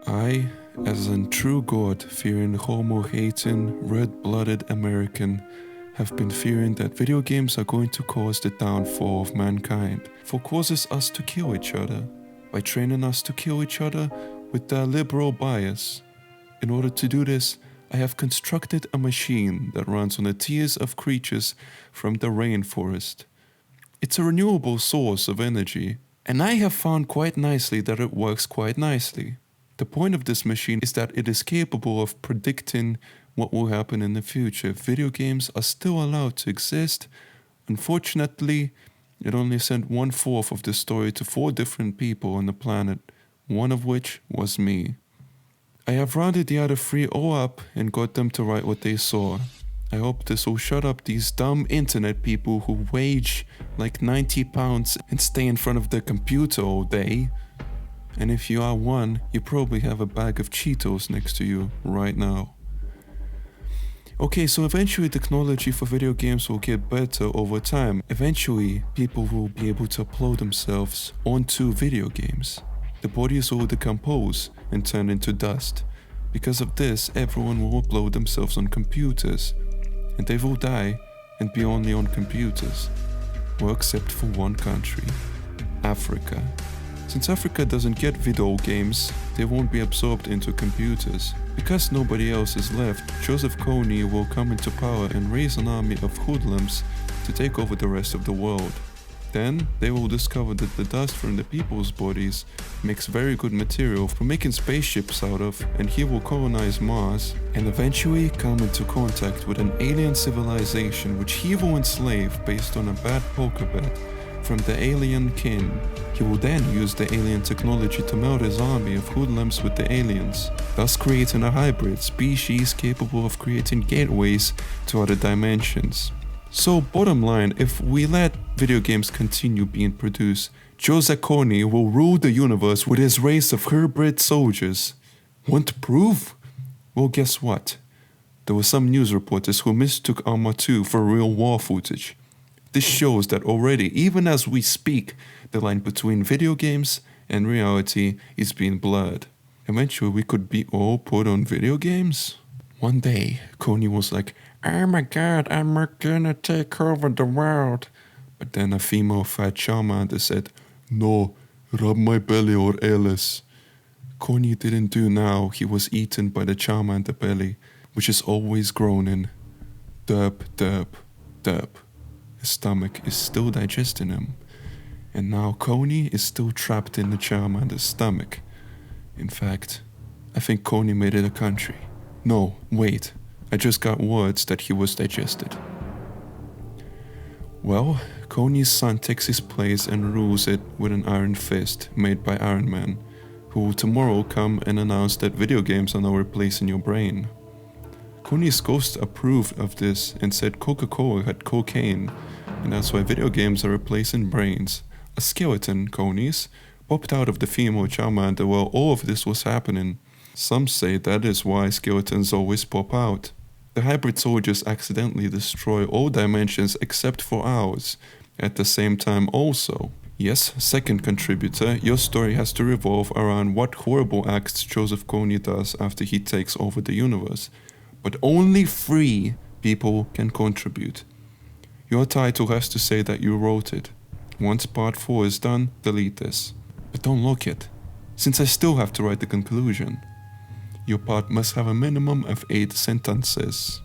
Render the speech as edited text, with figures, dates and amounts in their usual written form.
I, as a true God-fearing, homo-hating, red-blooded American, have been fearing that video games are going to cause the downfall of mankind, for causes us to kill each other, by training us to kill each other with their liberal bias. In order to do this, I have constructed a machine that runs on the tears of creatures from the rainforest. It's a renewable source of energy, and I have found quite nicely that it works quite nicely. The point of this machine is that it is capable of predicting what will happen in the future if video games are still allowed to exist. Unfortunately, it only sent 1/4 of the story to 4 different people on the planet, one of which was me. I have rounded the other 3 all up and got them to write what they saw. I hope this will shut up these dumb internet people who wage like 90 pounds and stay in front of their computer all day. And if you are one, you probably have a bag of Cheetos next to you right now. Okay, so eventually technology for video games will get better over time. Eventually, people will be able to upload themselves onto video games. The bodies will decompose and turn into dust. Because of this, everyone will upload themselves on computers. And they will die and be only on computers. Well, except for one country, Africa. Since Africa doesn't get video games, they won't be absorbed into computers. Because nobody else is left, Joseph Kony will come into power and raise an army of hoodlums to take over the rest of the world. Then, they will discover that the dust from the people's bodies makes very good material for making spaceships out of, and he will colonize Mars, and eventually come into contact with an alien civilization which he will enslave based on a bad poker bet from the alien king. He will then use the alien technology to meld his army of hoodlums with the aliens, thus creating a hybrid species capable of creating gateways to other dimensions. So bottom line, if we let video games continue being produced, Joseph Kony will rule the universe with his race of hybrid soldiers. Want proof? Well, guess what? There were some news reporters who mistook Arma 2 for real war footage. This shows that already, even as we speak, the line between video games and reality is being blurred. Eventually we could be all put on video games. One day, Kony was like, "Oh my god, I'm gonna take over the world." But then a female fat Charmander said, "No, rub my belly or else." Kony didn't do now, he was eaten by the Charmander belly, which is always groaning. Derp, derp, derp. His stomach is still digesting him. And now Kony is still trapped in the Charmander's stomach. In fact, I think Kony made it a country. No, wait, I just got words that he was digested. Well, Kony's son takes his place and rules it with an iron fist made by Iron Man, who will tomorrow come and announce that video games are now replacing your brain. Kony's ghost approved of this and said Coca-Cola had cocaine, and that's why video games are replacing brains. A skeleton, Kony's, popped out of the female Charmander while all of this was happening. Some say that is why skeletons always pop out. The hybrid soldiers accidentally destroy all dimensions except for ours, at the same time also. Yes, second contributor, your story has to revolve around what horrible acts Joseph Kony does after he takes over the universe. But only 3 people can contribute. Your title has to say that you wrote it. Once part 4 is done, delete this. But don't lock it, since I still have to write the conclusion. Your part must have a minimum of 8 sentences.